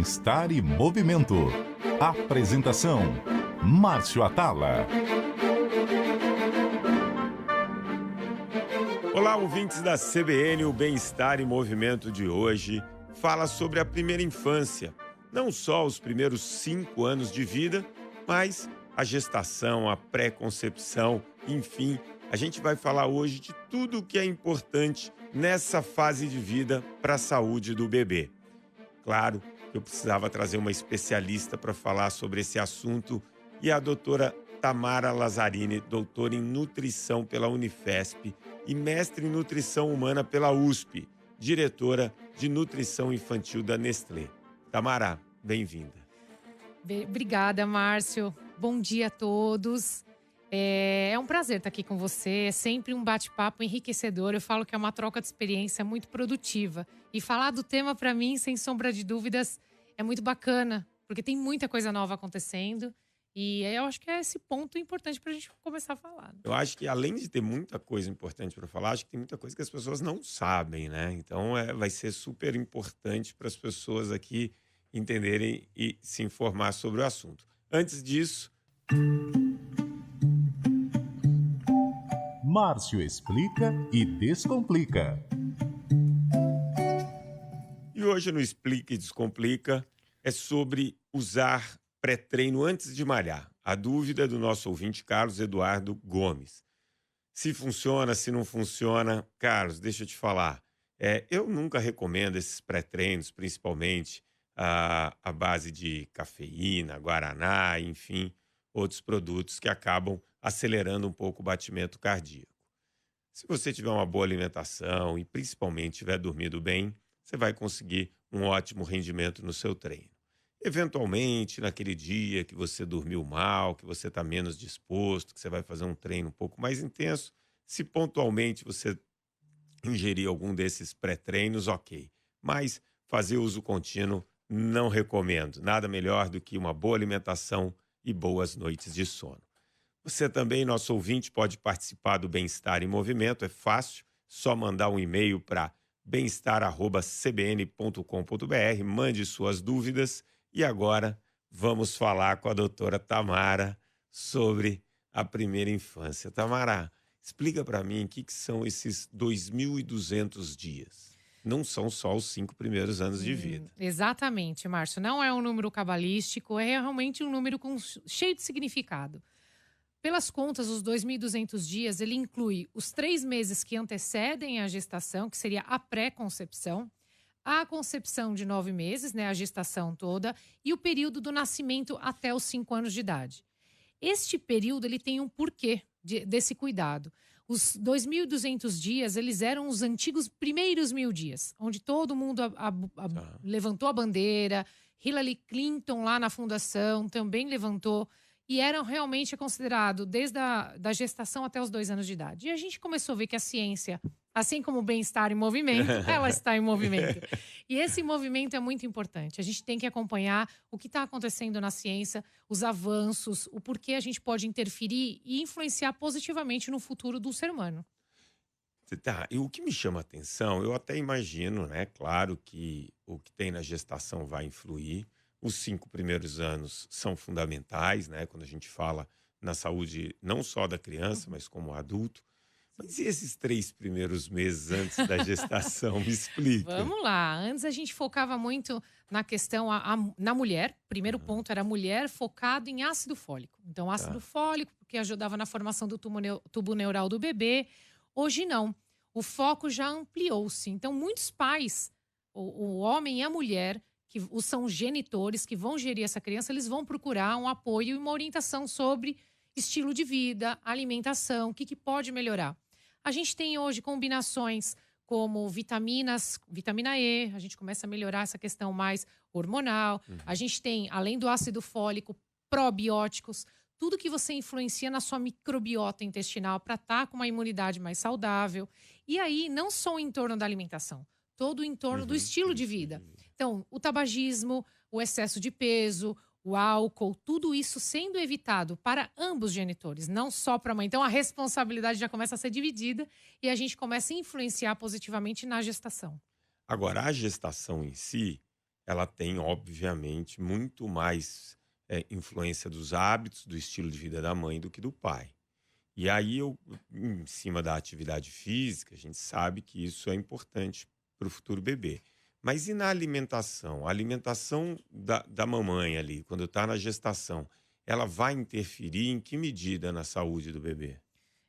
Bem-Estar e Movimento. Apresentação: Márcio Atala. Olá, ouvintes da CBN. O Bem-Estar e Movimento de hoje fala sobre a primeira infância. Não só os primeiros 5 anos de vida, mas a gestação, a pré-concepção, enfim. A gente vai falar hoje de tudo o que é importante nessa fase de vida para a saúde do bebê. Claro que eu precisava trazer uma especialista para falar sobre esse assunto e a doutora Tamara Lazzarini, doutora em nutrição pela Unifesp e mestre em nutrição humana pela USP, diretora de nutrição infantil da Nestlé. Tamara, bem-vinda. Obrigada, Márcio. Bom dia a todos. É um prazer estar aqui com você. É sempre um bate-papo enriquecedor. Eu falo que é uma troca de experiência muito produtiva. E falar do tema, para mim, sem sombra de dúvidas, é muito bacana, porque tem muita coisa nova acontecendo. E eu acho que é esse ponto importante para a gente começar a falar. Eu acho que, além de ter muita coisa importante para falar, acho que tem muita coisa que as pessoas não sabem, né? Então, vai ser super importante para as pessoas aqui entenderem e se informar sobre o assunto. Antes disso... Márcio explica e descomplica. E hoje no Explica e Descomplica é sobre usar pré-treino antes de malhar. A dúvida do nosso ouvinte Carlos Eduardo Gomes. Se funciona, se não funciona. Carlos, deixa eu te falar. Eu nunca recomendo esses pré-treinos, principalmente a base de cafeína, guaraná, enfim, outros produtos que acabam acelerando um pouco o batimento cardíaco. Se você tiver uma boa alimentação e principalmente tiver dormido bem, você vai conseguir um ótimo rendimento no seu treino. Eventualmente, naquele dia que você dormiu mal, que você está menos disposto, que você vai fazer um treino um pouco mais intenso, se pontualmente você ingerir algum desses pré-treinos, ok. Mas fazer uso contínuo não recomendo. Nada melhor do que uma boa alimentação e boas noites de sono. Você também, nosso ouvinte, pode participar do Bem-Estar em Movimento. É fácil, só mandar um e-mail para bemestar@cbn.com.br, mande suas dúvidas. E agora vamos falar com a doutora Tamara sobre a primeira infância. Tamara, explica para mim o que são esses 2.200 dias. Não são só os 5 primeiros anos de vida. Exatamente, Márcio. Não é um número cabalístico, é realmente um número cheio de significado. Pelas contas, os 2.200 dias, ele inclui os 3 meses que antecedem a gestação, que seria a pré-concepção, a concepção de 9 meses, né, a gestação toda, e o período do nascimento até os 5 anos de idade. Este período, ele tem um porquê desse cuidado. Os 2.200 dias, eles eram os antigos primeiros 1.000 dias, onde todo mundo levantou a bandeira. Hillary Clinton, lá na fundação, também levantou. E eram realmente considerados desde da gestação até os 2 anos de idade. E a gente começou a ver que a ciência, assim como o bem-estar em movimento, ela está em movimento. E esse movimento é muito importante. A gente tem que acompanhar o que está acontecendo na ciência, os avanços, o porquê a gente pode interferir e influenciar positivamente no futuro do ser humano. Tá, e o que me chama a atenção, eu até imagino, né? Claro que o que tem na gestação vai influir. Os 5 primeiros anos são fundamentais, né? Quando a gente fala na saúde não só da criança, mas como adulto. Mas e esses 3 primeiros meses antes da gestação? Me explica. Vamos lá. Antes a gente focava muito na questão na mulher. Primeiro ponto era a mulher focado em ácido fólico. Então, ácido fólico, porque ajudava na formação do tubo neural do bebê. Hoje não. O foco já ampliou-se. Então, muitos pais, o homem e a mulher, que são genitores, que vão gerir essa criança, eles vão procurar um apoio e uma orientação sobre estilo de vida, alimentação, o que pode melhorar. A gente tem hoje combinações como vitaminas, vitamina E, a gente começa a melhorar essa questão mais hormonal. A gente tem, além do ácido fólico, probióticos, tudo que você influencia na sua microbiota intestinal para estar com uma imunidade mais saudável. E aí, não só em torno da alimentação, todo em torno do estilo de vida. Então, o tabagismo, o excesso de peso, o álcool, tudo isso sendo evitado para ambos os genitores, não só para a mãe. Então, a responsabilidade já começa a ser dividida e a gente começa a influenciar positivamente na gestação. Agora, a gestação em si, ela tem, obviamente, muito mais influência dos hábitos, do estilo de vida da mãe do que do pai. E aí, em cima da atividade física, a gente sabe que isso é importante para o futuro bebê. Mas e na alimentação? A alimentação da mamãe ali, quando está na gestação, ela vai interferir em que medida na saúde do bebê?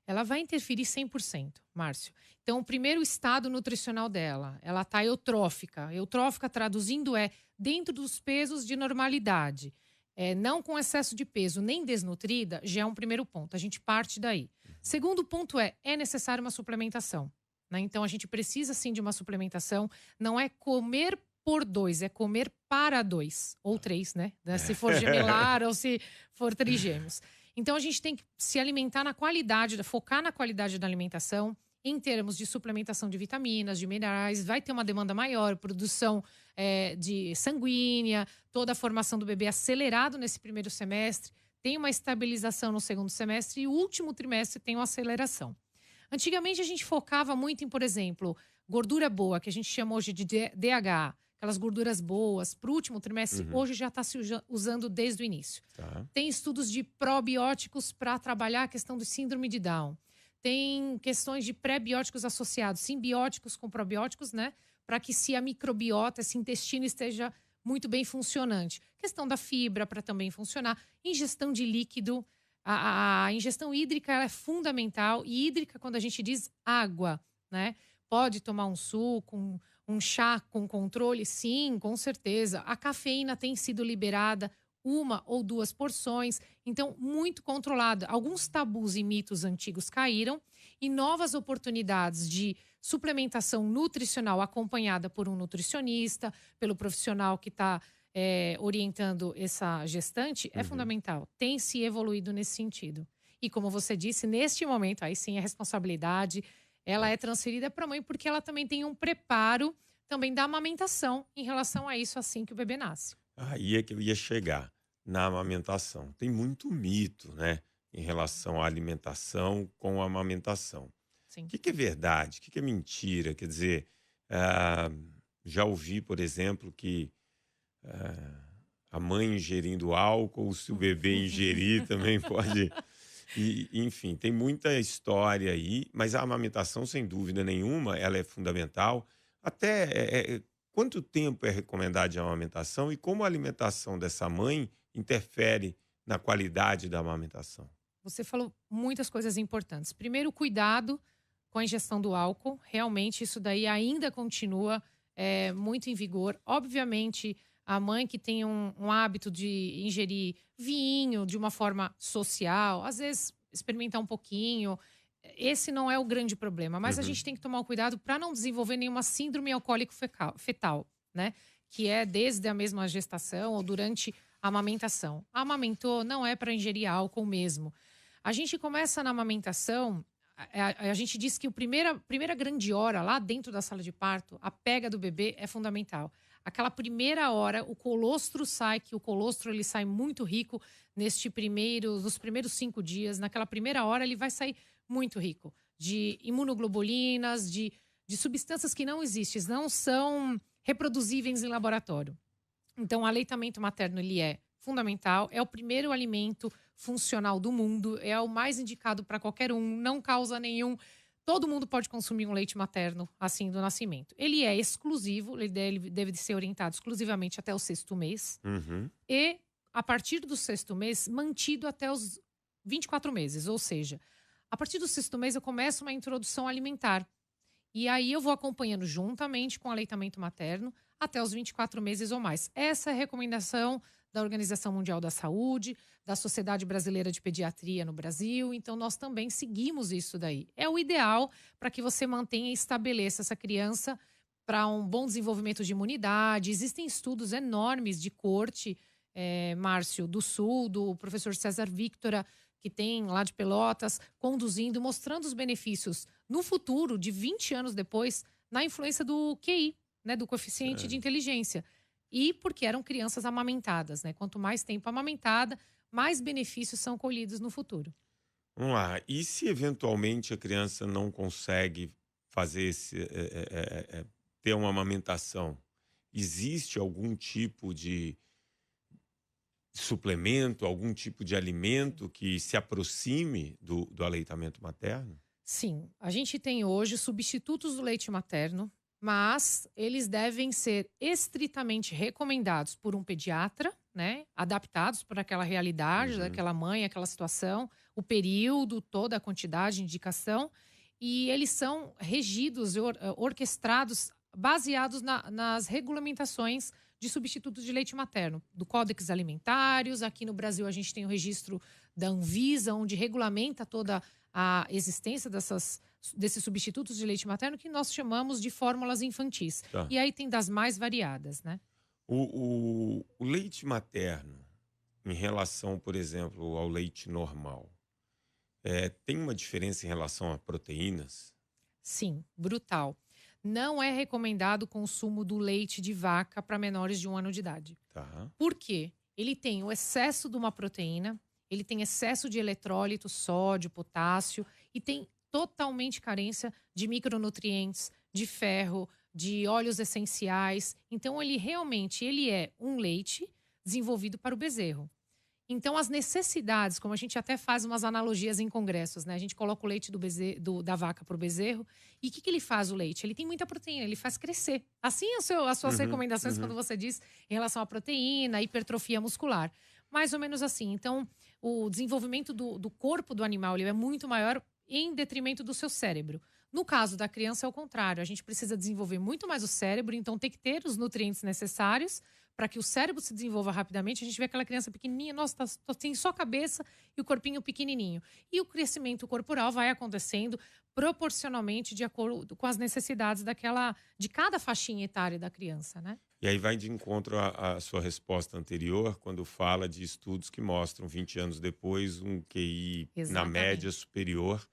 Ela vai interferir 100%, Márcio. Então, o primeiro estado nutricional dela, ela está eutrófica. Eutrófica, traduzindo, é dentro dos pesos de normalidade. Não com excesso de peso, nem desnutrida, já é um primeiro ponto. A gente parte daí. Segundo ponto é necessária uma suplementação, né? Então, a gente precisa, sim, de uma suplementação. Não é comer por dois, é comer para dois. Ou três, né? Se for gemelar ou se for trigêmeos. Então, a gente tem que se alimentar na qualidade, focar na qualidade da alimentação, em termos de suplementação de vitaminas, de minerais. Vai ter uma demanda maior, produção de sanguínea, toda a formação do bebê acelerado nesse primeiro semestre, tem uma estabilização no segundo semestre e o último trimestre tem uma aceleração. Antigamente, a gente focava muito em, por exemplo, gordura boa, que a gente chama hoje de DHA, aquelas gorduras boas, para o último trimestre, hoje já está se usando desde o início. Tá. Tem estudos de probióticos para trabalhar a questão do síndrome de Down. Tem questões de pré-bióticos associados, simbióticos com probióticos, né? Para que se a microbiota, esse intestino esteja muito bem funcionante. Questão da fibra para também funcionar. Ingestão de líquido. A ingestão hídrica ela é fundamental. E hídrica, quando a gente diz água, né? Pode tomar um suco, um chá com controle? Sim, com certeza. A cafeína tem sido liberada 1 ou 2 porções, então muito controlada. Alguns tabus e mitos antigos caíram e novas oportunidades de suplementação nutricional acompanhada por um nutricionista, pelo profissional que está orientando essa gestante, é fundamental. Tem se evoluído nesse sentido. E como você disse, neste momento, aí sim a responsabilidade, ela é transferida para a mãe porque ela também tem um preparo também da amamentação em relação a isso assim que o bebê nasce. Aí é que eu ia chegar, na amamentação. Tem muito mito, né, em relação à alimentação com a amamentação. O Sim. que é verdade? O que é mentira? Quer dizer, ah, já ouvi, por exemplo, que a mãe ingerindo álcool, se o bebê ingerir também pode. Enfim, tem muita história aí, mas a amamentação, sem dúvida nenhuma, ela é fundamental. Até quanto tempo é recomendado a amamentação e como a alimentação dessa mãe interfere na qualidade da amamentação? Você falou muitas coisas importantes. Primeiro, cuidado com a ingestão do álcool. Realmente, isso daí ainda continua muito em vigor. Obviamente, a mãe que tem um hábito de ingerir vinho de uma forma social, às vezes experimentar um pouquinho, esse não é o grande problema. Mas a gente tem que tomar o cuidado para não desenvolver nenhuma síndrome alcoólico-fetal, né? Que é desde a mesma gestação ou durante a amamentação. Amamentou, não é para ingerir álcool mesmo. A gente começa na amamentação, a gente diz que a primeira grande hora lá dentro da sala de parto, a pega do bebê é fundamental. Aquela primeira hora, o colostro sai, que o colostro ele sai muito rico nos primeiros 5 dias. Naquela primeira hora, ele vai sair muito rico de imunoglobulinas, de substâncias que não existem, não são reproduzíveis em laboratório. Então, o aleitamento materno ele é fundamental, é o primeiro alimento funcional do mundo, é o mais indicado para qualquer um, não causa nenhum. Todo mundo pode consumir um leite materno assim do nascimento. Ele é exclusivo, ele deve ser orientado exclusivamente até o 6º mês. E, a partir do 6º mês, mantido até os 24 meses. Ou seja, a partir do 6º mês eu começo uma introdução alimentar. E aí eu vou acompanhando juntamente com o aleitamento materno até os 24 meses ou mais. Essa é a recomendação da Organização Mundial da Saúde, da Sociedade Brasileira de Pediatria no Brasil. Então, nós também seguimos isso daí. É o ideal para que você mantenha e estabeleça essa criança para um bom desenvolvimento de imunidade. Existem estudos enormes de corte, Márcio, do Sul, do professor César Victora, que tem lá de Pelotas, conduzindo, mostrando os benefícios no futuro, de 20 anos depois, na influência do QI, né, do coeficiente de inteligência. E porque eram crianças amamentadas, né? Quanto mais tempo amamentada, mais benefícios são colhidos no futuro. Vamos lá. E se eventualmente a criança não consegue fazer ter uma amamentação existe algum tipo de suplemento, algum tipo de alimento que se aproxime do aleitamento materno? Sim, a gente tem hoje substitutos do leite materno, mas eles devem ser estritamente recomendados por um pediatra, né? Adaptados para aquela realidade Uhum, daquela mãe, aquela situação, o período, toda a quantidade, indicação. E eles são regidos e orquestrados, baseados nas regulamentações de substitutos de leite materno, do Códex Alimentários. Aqui no Brasil, a gente tem o registro da Anvisa, onde regulamenta toda a existência desses substitutos de leite materno, que nós chamamos de fórmulas infantis. tá. E aí tem das mais variadas, né? O leite materno, em relação, por exemplo, ao leite normal, tem uma diferença em relação a proteínas? Sim, brutal. Não é recomendado o consumo do leite de vaca para menores de 1 ano de idade. Tá. Por quê? Ele tem o excesso de uma proteína, ele tem excesso de eletrólito, sódio, potássio e tem totalmente carência de micronutrientes, de ferro, de óleos essenciais. Então ele é um leite desenvolvido para o bezerro. Então, as necessidades, como a gente até faz umas analogias em congressos, né? A gente coloca o leite da vaca para o bezerro. E o que ele faz, o leite? Ele tem muita proteína, ele faz crescer. Assim, as suas Uhum, recomendações, uhum. quando você diz em relação à proteína, hipertrofia muscular. Mais ou menos assim. Então, o desenvolvimento do corpo do animal ele é muito maior em detrimento do seu cérebro. No caso da criança, é o contrário. A gente precisa desenvolver muito mais o cérebro, então tem que ter os nutrientes necessários para que o cérebro se desenvolva rapidamente. A gente vê aquela criança pequenininha, nossa, tem só a cabeça e o corpinho pequenininho. E o crescimento corporal vai acontecendo proporcionalmente de acordo com as necessidades de cada faixinha etária da criança, né? E aí vai de encontro à sua resposta anterior, quando fala de estudos que mostram, 20 anos depois, um QI na média Exatamente. superior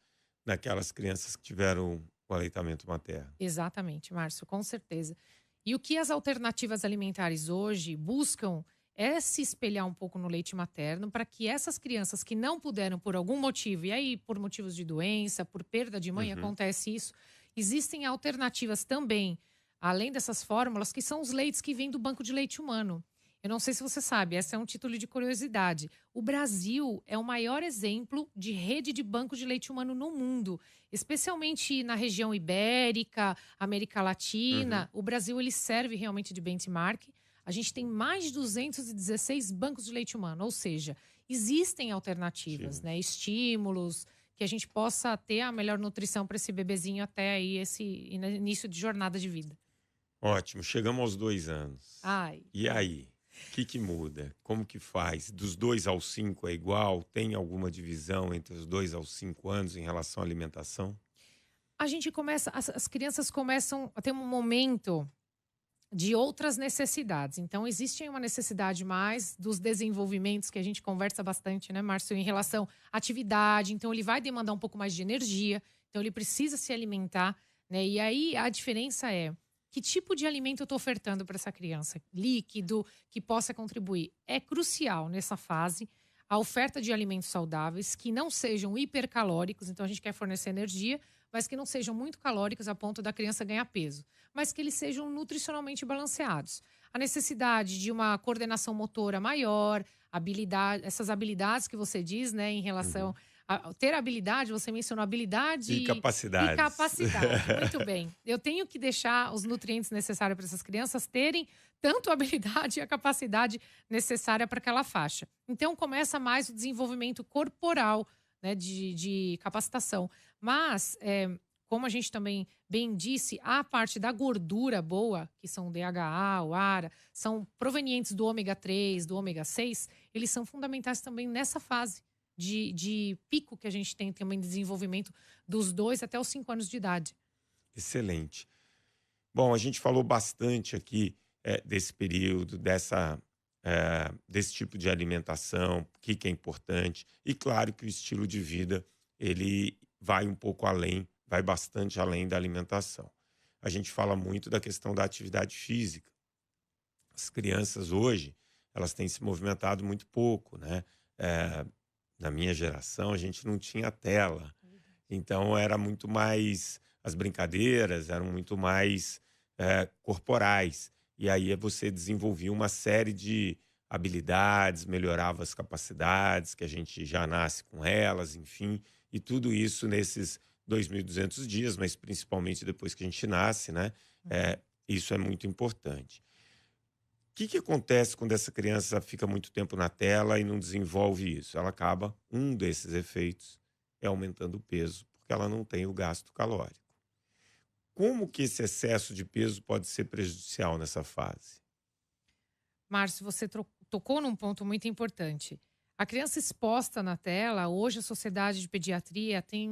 naquelas crianças que tiveram o aleitamento materno. Exatamente, Márcio, com certeza. E o que as alternativas alimentares hoje buscam é se espelhar um pouco no leite materno para que essas crianças que não puderam por algum motivo, e aí por motivos de doença, por perda de mãe, Uhum. acontece isso, existem alternativas também, além dessas fórmulas, que são os leites que vêm do banco de leite humano. Eu não sei se você sabe, esse é um título de curiosidade. O Brasil é o maior exemplo de rede de banco de leite humano no mundo, especialmente na região ibérica, América Uhum. Latina. O Brasil ele serve realmente de benchmark. A gente tem mais de 216 bancos de leite humano, ou seja, existem alternativas, Sim. né? Estímulos que a gente possa ter a melhor nutrição para esse bebezinho até aí esse início de jornada de vida. Ótimo, chegamos aos 2 anos. Ai, E aí? O que muda? Como que faz? Dos 2 aos 5 é igual? Tem alguma divisão entre os 2 aos 5 anos em relação à alimentação? a gente começa, as crianças começam a ter um momento de outras necessidades. Então, existe aí uma necessidade mais dos desenvolvimentos que a gente conversa bastante, né, Márcio, em relação à atividade. Então, ele vai demandar um pouco mais de energia. Então, ele precisa se alimentar, né? E aí a diferença é que tipo de alimento eu estou ofertando para essa criança? Líquido, que possa contribuir. É crucial nessa fase a oferta de alimentos saudáveis que não sejam hipercalóricos. Então, a gente quer fornecer energia, mas que não sejam muito calóricos a ponto da criança ganhar peso, mas que eles sejam nutricionalmente balanceados. A necessidade de uma coordenação motora maior, essas habilidades que você diz, né, em relação Uhum. a ter habilidade, você mencionou habilidade E e capacidades? capacidade. Muito bem. Eu tenho que deixar os nutrientes necessários para essas crianças terem tanto a habilidade e a capacidade necessária para aquela faixa. Então começa mais o desenvolvimento corporal, né, de capacitação. Mas, como a gente também bem disse, a parte da gordura boa, que são o DHA, o ARA, são provenientes do ômega 3, do ômega 6, eles são fundamentais também nessa fase de pico que a gente tem também de desenvolvimento dos 2 até os 5 anos de idade. Excelente. Bom, a gente falou bastante aqui desse período, desse tipo de alimentação, o que é importante. E claro que o estilo de vida, ele vai um pouco além, vai bastante além da alimentação. A gente fala muito da questão da atividade física. As crianças hoje, elas têm se movimentado muito pouco, né? Eh, Na minha geração, a gente não tinha tela. Então, era muito mais... As brincadeiras eram muito mais corporais. E aí você desenvolvia uma série de habilidades, melhorava as capacidades, que a gente já nasce com elas, enfim. E tudo isso nesses 2.200 dias, mas principalmente depois que a gente nasce, né? Isso é muito importante. O que acontece quando essa criança fica muito tempo na tela e não desenvolve isso? Ela acaba, um desses efeitos é aumentando o peso, porque ela não tem o gasto calórico. Como que esse excesso de peso pode ser prejudicial nessa fase? Márcio, você tocou num ponto muito importante. A criança exposta na tela, hoje a Sociedade de Pediatria tem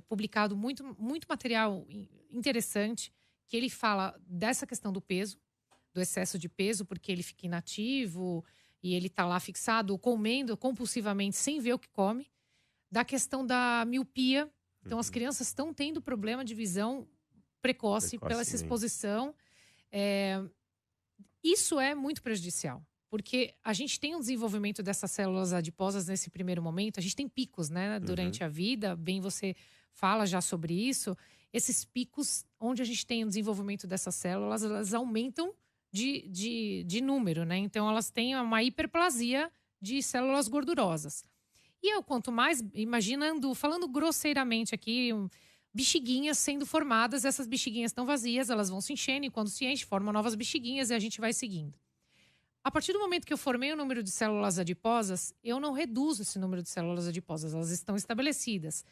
publicado muito material interessante que ele fala dessa questão do peso, do excesso de peso, porque ele fica inativo e ele está lá fixado, comendo compulsivamente sem ver o que come, da questão da miopia. Então, as crianças estão tendo problema de visão precoce pela essa exposição. Isso é muito prejudicial, porque a gente tem um desenvolvimento dessas células adiposas nesse primeiro momento, a gente tem picos, né, durante a vida, bem você fala já sobre isso. Esses picos, onde a gente tem o desenvolvimento dessas células, elas aumentam de número, né? Então, elas têm uma hiperplasia de células gordurosas. E eu, quanto mais, falando grosseiramente aqui, bexiguinhas sendo formadas, essas bexiguinhas estão vazias, elas vão se enchendo, e quando se enche, formam novas bexiguinhas e a gente vai seguindo. A partir do momento que eu formei o número de células adiposas, eu não reduzo esse número de células adiposas, elas estão estabelecidas.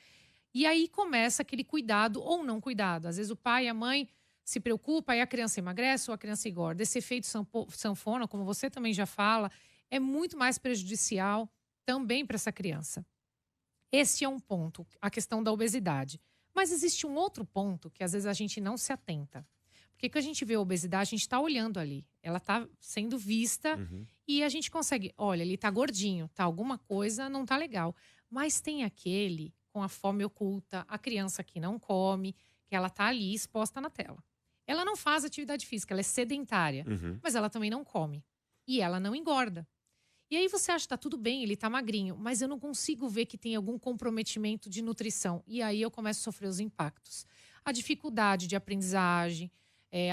E aí começa aquele cuidado ou não cuidado. Às vezes o pai e a mãe se preocupa e a criança emagrece ou a criança engorda. Esse efeito sanfona, como você também já fala, é muito mais prejudicial também para essa criança. Esse é um ponto, a questão da obesidade. Mas existe um outro ponto que às vezes a gente não se atenta. Porque quando a gente vê a obesidade, a gente está olhando ali. Ela está sendo vista e a gente consegue... Olha, ele está gordinho, tá? Alguma coisa não tá legal. Mas tem aquele com a fome oculta, a criança que não come, que ela tá ali exposta na tela. Ela não faz atividade física, ela é sedentária. Mas ela também não come. E ela não engorda. E aí você acha que tá tudo bem, ele tá magrinho, mas eu não consigo ver que tem algum comprometimento de nutrição. E aí eu começo a sofrer os impactos. A dificuldade de aprendizagem.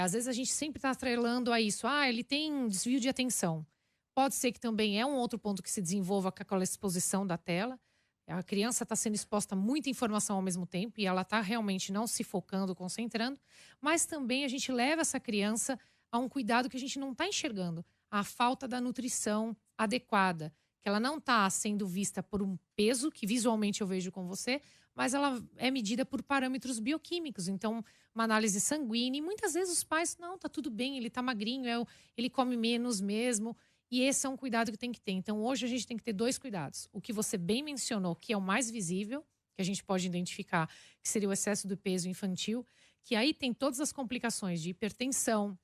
Às vezes a gente sempre tá atrelando a isso. Ele tem desvio de atenção. Pode ser que também é um outro ponto que se desenvolva com aquela exposição da tela. A criança está sendo exposta a muita informação ao mesmo tempo e ela está realmente não se focando, concentrando. Mas também a gente leva essa criança a um cuidado que a gente não está enxergando. A falta da nutrição adequada, que ela não está sendo vista por um peso, que visualmente eu vejo com você, mas ela é medida por parâmetros bioquímicos. Então, uma análise sanguínea, e muitas vezes os pais, não, tá tudo bem, ele tá magrinho, ele come menos mesmo. E esse é um cuidado que tem que ter. Então, hoje a gente tem que ter dois cuidados. O que você bem mencionou, que é o mais visível, que a gente pode identificar, que seria o excesso do peso infantil, que aí tem todas as complicações de hipertensão,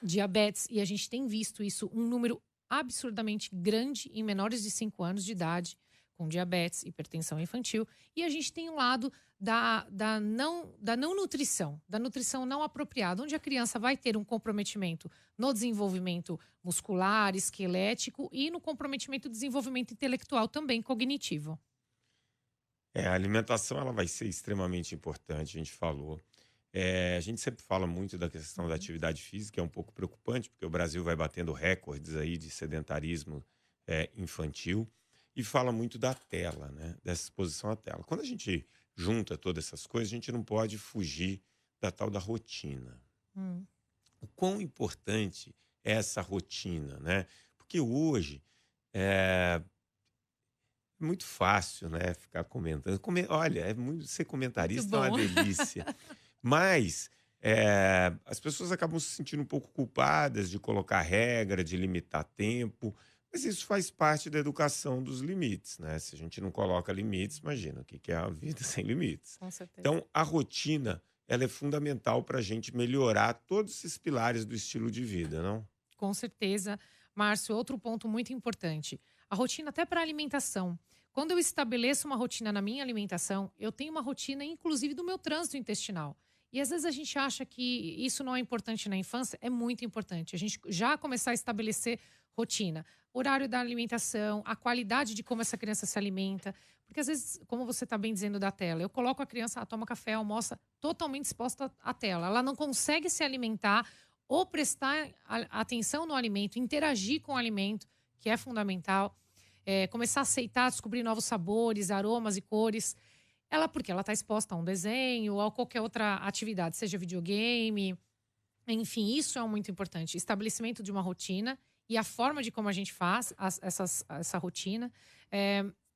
diabetes, e a gente tem visto isso, um número absurdamente grande em menores de 5 anos de idade, com diabetes, hipertensão infantil. E a gente tem um lado da não nutrição, da nutrição não apropriada, onde a criança vai ter um comprometimento no desenvolvimento muscular, esquelético e no comprometimento do desenvolvimento intelectual também, cognitivo. A alimentação ela vai ser extremamente importante, a gente falou. A gente sempre fala muito da questão da atividade física, é um pouco preocupante, porque o Brasil vai batendo recordes aí de sedentarismo infantil, e fala muito da tela, né? Dessa exposição à tela. Quando a gente junta todas essas coisas, a gente não pode fugir da tal da rotina. O quão importante é essa rotina, né? Porque hoje é muito fácil, né? Ficar comentando. Olha, ser comentarista é uma delícia. Mas as pessoas acabam se sentindo um pouco culpadas de colocar regra, de limitar tempo. Mas isso faz parte da educação dos limites, né? Se a gente não coloca limites, imagina o que é a vida sem limites. Com certeza. Então, a rotina ela é fundamental para a gente melhorar todos esses pilares do estilo de vida, não? Com certeza. Márcio, outro ponto muito importante. A rotina até para alimentação. Quando eu estabeleço uma rotina na minha alimentação, eu tenho uma rotina, inclusive, do meu trânsito intestinal. E às vezes a gente acha que isso não é importante na infância, é muito importante. A gente já começar a estabelecer rotina. Horário da alimentação, a qualidade de como essa criança se alimenta. Porque às vezes, como você está bem dizendo da tela, eu coloco a criança, toma café, almoça, totalmente exposta à tela. Ela não consegue se alimentar ou prestar atenção no alimento, interagir com o alimento, que é fundamental, começar a aceitar, descobrir novos sabores, aromas e cores. Porque ela está exposta a um desenho ou a qualquer outra atividade, seja videogame, enfim, isso é muito importante. Estabelecimento de uma rotina e a forma de como a gente faz essa rotina.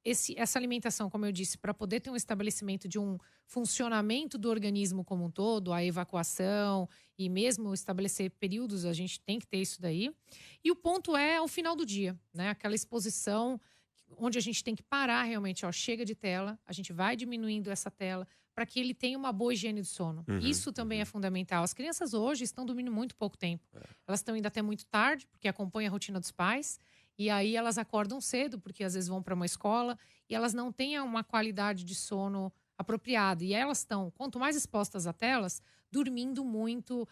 Essa alimentação, como eu disse, para poder ter um estabelecimento de um funcionamento do organismo como um todo, a evacuação e mesmo estabelecer períodos, a gente tem que ter isso daí. E o ponto é o final do dia, né? Aquela exposição onde a gente tem que parar realmente, chega de tela, a gente vai diminuindo essa tela para que ele tenha uma boa higiene do sono. Isso também é fundamental. As crianças hoje estão dormindo muito pouco tempo. Elas estão indo até muito tarde, porque acompanham a rotina dos pais. E aí elas acordam cedo, porque às vezes vão para uma escola e elas não têm uma qualidade de sono apropriada. E elas estão, quanto mais expostas a telas, dormindo muito,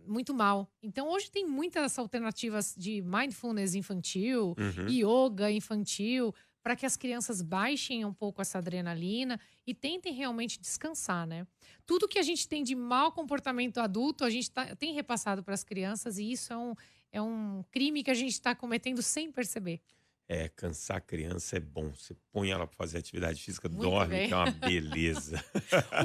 muito mal. Então hoje tem muitas alternativas de mindfulness infantil, yoga infantil, para que as crianças baixem um pouco essa adrenalina e tentem realmente descansar, né? Tudo que a gente tem de mau comportamento adulto, a gente tem repassado para as crianças e isso é um crime que a gente está cometendo sem perceber. Cansar a criança é bom. Você põe ela para fazer atividade física, Muito dorme, bem. que é uma beleza.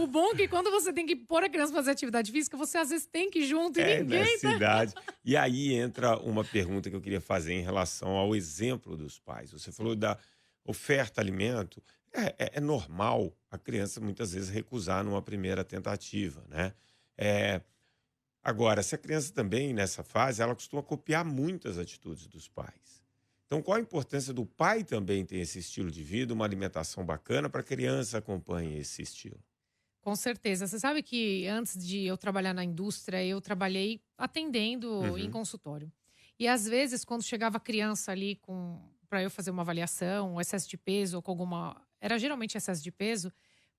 O bom é que quando você tem que pôr a criança para fazer atividade física, você às vezes tem que ir junto e ninguém nessa idade. E aí entra uma pergunta que eu queria fazer em relação ao exemplo dos pais. Você falou da oferta alimento. É normal a criança muitas vezes recusar numa primeira tentativa, né? Agora, se a criança também, nessa fase, ela costuma copiar muitas atitudes dos pais. Então, qual a importância do pai também ter esse estilo de vida, uma alimentação bacana, para a criança acompanhe esse estilo? Com certeza. Você sabe que antes de eu trabalhar na indústria, eu trabalhei atendendo em consultório. E às vezes, quando chegava a criança ali para eu fazer uma avaliação, um excesso de peso ou com alguma... Era geralmente excesso de peso.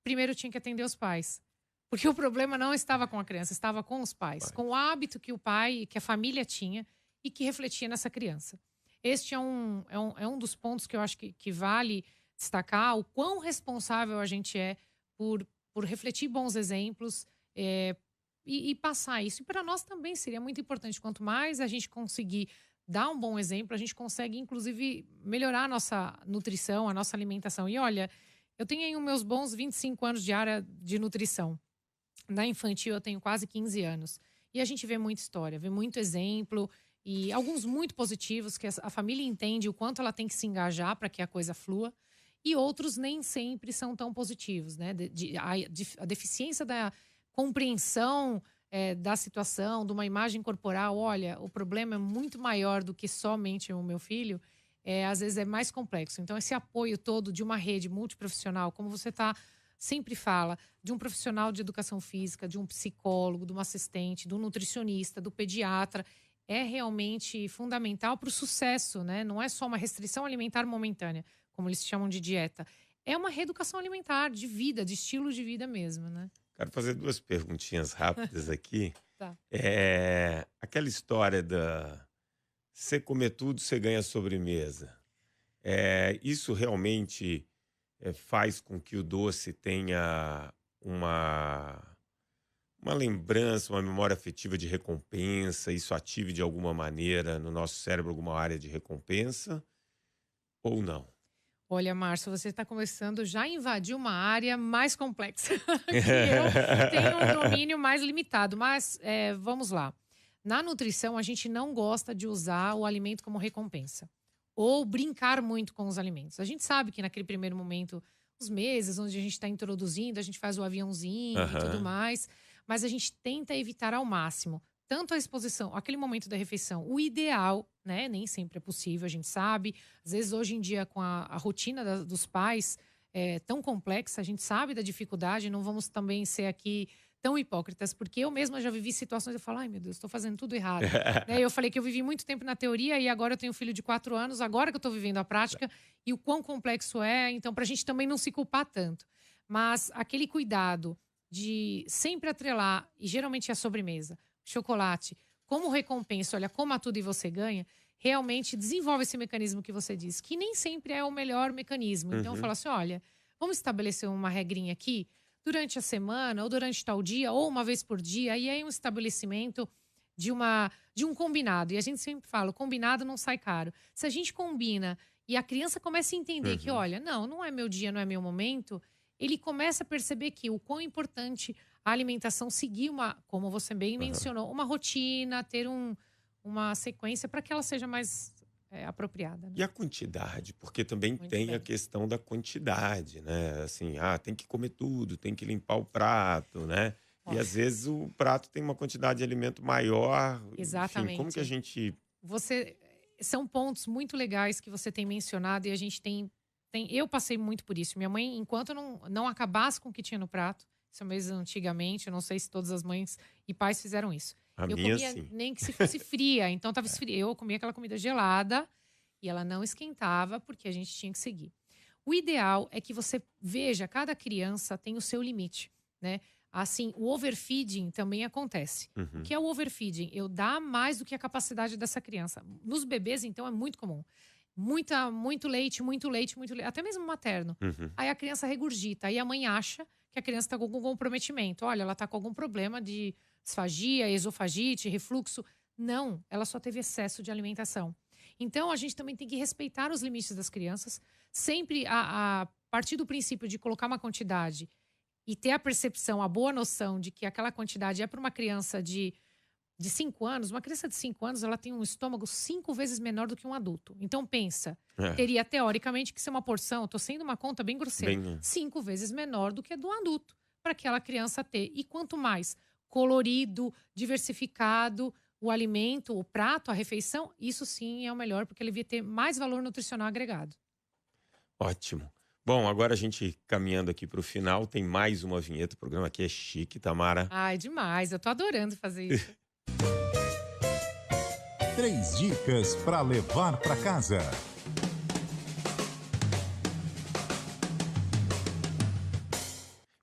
Primeiro eu tinha que atender os pais. Porque o problema não estava com a criança, estava com os pais. Com o hábito que o pai, que a família tinha e que refletia nessa criança. Este é um dos pontos que eu acho que vale destacar o quão responsável a gente é por refletir bons exemplos e passar isso. E para nós também seria muito importante. Quanto mais a gente conseguir dar um bom exemplo, a gente consegue, inclusive, melhorar a nossa nutrição, a nossa alimentação. E olha, eu tenho aí os meus bons 25 anos de área de nutrição. Na infantil eu tenho quase 15 anos. E a gente vê muita história, vê muito exemplo... E alguns muito positivos, que a família entende o quanto ela tem que se engajar para que a coisa flua. E outros nem sempre são tão positivos, né? A deficiência da compreensão da situação, de uma imagem corporal. Olha, o problema é muito maior do que somente o meu filho. Às vezes é mais complexo. Então, esse apoio todo de uma rede multiprofissional, como você sempre fala, de um profissional de educação física, de um psicólogo, de um assistente, do nutricionista, do pediatra... é realmente fundamental para o sucesso, né? Não é só uma restrição alimentar momentânea, como eles chamam de dieta. É uma reeducação alimentar, de vida, de estilo de vida mesmo, né? Quero fazer 2 perguntinhas rápidas aqui. Tá. Aquela história você comer tudo, você ganha sobremesa. Isso realmente faz com que o doce tenha uma lembrança, uma memória afetiva de recompensa, isso ative de alguma maneira no nosso cérebro alguma área de recompensa ou não? Olha, Márcio, você está começando já a invadir uma área mais complexa. Que eu tenho um domínio mais limitado, mas vamos lá. Na nutrição, a gente não gosta de usar o alimento como recompensa. Ou brincar muito com os alimentos. A gente sabe que naquele primeiro momento, os meses onde a gente está introduzindo, a gente faz o aviãozinho e tudo mais... Mas a gente tenta evitar ao máximo tanto a exposição, aquele momento da refeição. O ideal, né? Nem sempre é possível, a gente sabe. Às vezes, hoje em dia, com a rotina dos pais tão complexa, a gente sabe da dificuldade. Não vamos também ser aqui tão hipócritas, porque eu mesma já vivi situações, eu falo, ai meu Deus, estou fazendo tudo errado. Né? Eu falei que eu vivi muito tempo na teoria e agora eu tenho um filho de 4 anos, agora que eu estou vivendo a prática e o quão complexo é. Então, para a gente também não se culpar tanto. Mas aquele cuidado de sempre atrelar, e geralmente é a sobremesa, chocolate, como recompensa, olha, coma tudo e você ganha, realmente desenvolve esse mecanismo que você disse, que nem sempre é o melhor mecanismo. Então, eu falo assim, olha, vamos estabelecer uma regrinha aqui, durante a semana, ou durante tal dia, ou uma vez por dia, e aí um estabelecimento de um combinado. E a gente sempre fala, o combinado não sai caro. Se a gente combina e a criança começa a entender que, olha, não é meu dia, não é meu momento, ele começa a perceber que o quão importante a alimentação seguir como você bem mencionou, uma rotina, ter uma sequência para que ela seja mais apropriada. Né? E a quantidade? Porque também Muito tem bem. a questão da quantidade, né? Assim, tem que comer tudo, tem que limpar o prato, né? E às vezes o prato tem uma quantidade de alimento maior. Enfim, como que a Exatamente. gente... São pontos muito legais que você tem mencionado e a gente eu passei muito por isso. Minha mãe, enquanto eu não acabasse com o que tinha no prato, isso mesmo antigamente, eu não sei se todas as mães e pais fizeram isso. A Eu minha, comia sim. nem que se fosse fria, então estava esfria. Eu comia aquela comida gelada e ela não esquentava porque a gente tinha que seguir. O ideal é que você veja, cada criança tem o seu limite, né? Assim, o overfeeding também acontece. O que é o overfeeding? Eu dar mais do que a capacidade dessa criança. Nos bebês, então, é muito comum. Muito leite, muito leite, muito leite, até mesmo materno. Aí a criança regurgita, aí a mãe acha que a criança está com algum comprometimento. Olha, ela está com algum problema de disfagia, esofagite, refluxo. Não, ela só teve excesso de alimentação. Então, a gente também tem que respeitar os limites das crianças, sempre a partir do princípio de colocar uma quantidade e ter a percepção, a boa noção de que aquela quantidade é para uma criança de 5 anos. Uma criança de 5 anos, ela tem um estômago 5 vezes menor do que um adulto. Então, pensa, teria teoricamente que ser uma porção, estou sendo uma conta bem grosseira, 5 vezes menor do que a do adulto, para aquela criança ter. E quanto mais colorido, diversificado o alimento, o prato, a refeição, isso sim é o melhor, porque ele vai ter mais valor nutricional agregado. Ótimo. Bom, agora a gente caminhando aqui para o final, tem mais uma vinheta. O programa aqui é chique, Tamara. Ai, demais. Eu tô adorando fazer isso. 3 dicas para levar para casa.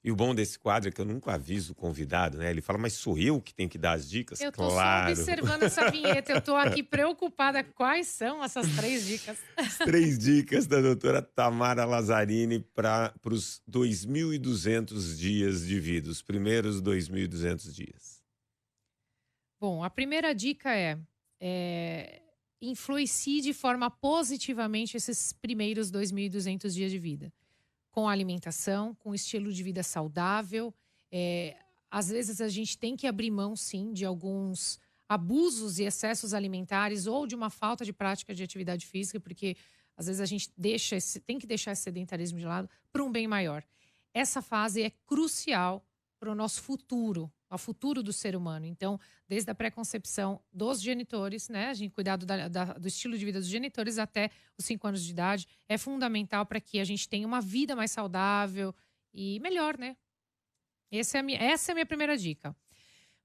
E o bom desse quadro é que eu nunca aviso o convidado, né? Ele fala, mas sou eu que tenho que dar as dicas? Eu tô Claro. só observando essa vinheta. Eu tô aqui preocupada. Quais são essas 3 dicas? As 3 dicas da doutora Tamara Lazzarini para os 2.200 dias de vida, os primeiros 2.200 dias. Bom, a primeira dica influencie de forma positivamente esses primeiros 2.200 dias de vida. Com a alimentação, com estilo de vida saudável. Às vezes a gente tem que abrir mão, sim, de alguns abusos e excessos alimentares ou de uma falta de prática de atividade física, porque às vezes a gente tem que deixar esse sedentarismo de lado para um bem maior. Essa fase é crucial para o nosso futuro, ao futuro do ser humano. Então, desde a pré-concepção dos genitores, né, a gente cuidar do estilo de vida dos genitores até os 5 anos de idade, é fundamental para que a gente tenha uma vida mais saudável e melhor, né? Essa é a minha primeira dica.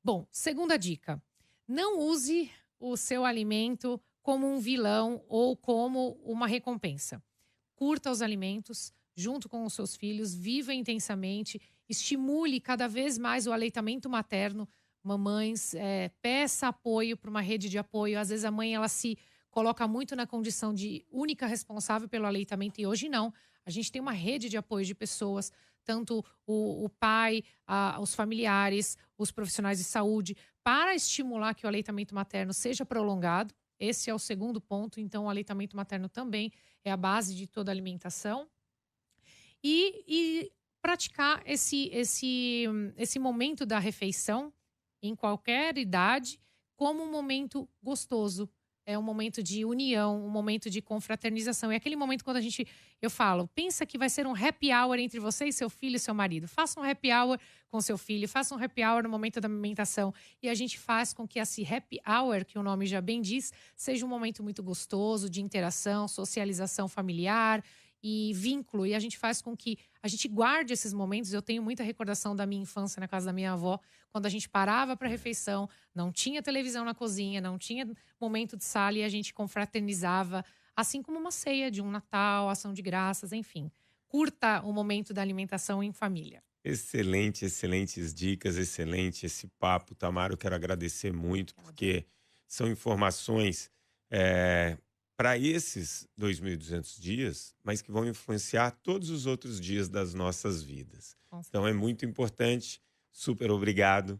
Bom, segunda dica. Não use o seu alimento como um vilão ou como uma recompensa. Curta os alimentos junto com os seus filhos, viva intensamente, estimule cada vez mais o aleitamento materno. Mamães, peça apoio para uma rede de apoio. Às vezes a mãe ela se coloca muito na condição de única responsável pelo aleitamento e hoje não. A gente tem uma rede de apoio de pessoas, tanto o pai, os familiares, os profissionais de saúde, para estimular que o aleitamento materno seja prolongado. Esse é o segundo ponto. Então, o aleitamento materno também é a base de toda a alimentação. E praticar esse momento da refeição, em qualquer idade, como um momento gostoso. É um momento de união, um momento de confraternização. É aquele momento quando eu falo, pensa que vai ser um happy hour entre você e seu filho e seu marido. Faça um happy hour com seu filho, faça um happy hour no momento da amamentação. E a gente faz com que esse happy hour, que o nome já bem diz, seja um momento muito gostoso de interação, socialização familiar e vínculo. E a gente faz com que a gente guarde esses momentos. Eu tenho muita recordação da minha infância na casa da minha avó, quando a gente parava para a refeição, não tinha televisão na cozinha, não tinha momento de sala e a gente confraternizava, assim como uma ceia de um Natal, ação de graças, enfim. Curta o momento da alimentação em família. Excelentes dicas, excelente esse papo, Tamara. Eu quero agradecer muito, porque são informações para esses 2.200 dias, mas que vão influenciar todos os outros dias das nossas vidas. Então é muito importante. Super obrigado.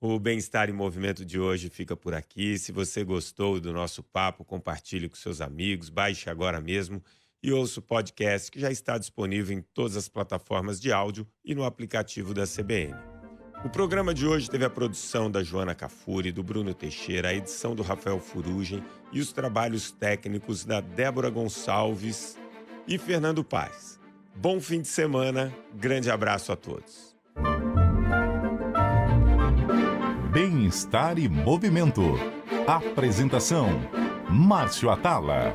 O Bem-Estar em Movimento de hoje fica por aqui. Se você gostou do nosso papo, compartilhe com seus amigos, baixe agora mesmo e ouça o podcast que já está disponível em todas as plataformas de áudio e no aplicativo da CBN. O programa de hoje teve a produção da Joana Cafuri, do Bruno Teixeira, a edição do Rafael Furugem e os trabalhos técnicos da Débora Gonçalves e Fernando Paz. Bom fim de semana, grande abraço a todos. Bem-Estar e Movimento. Apresentação: Márcio Atala.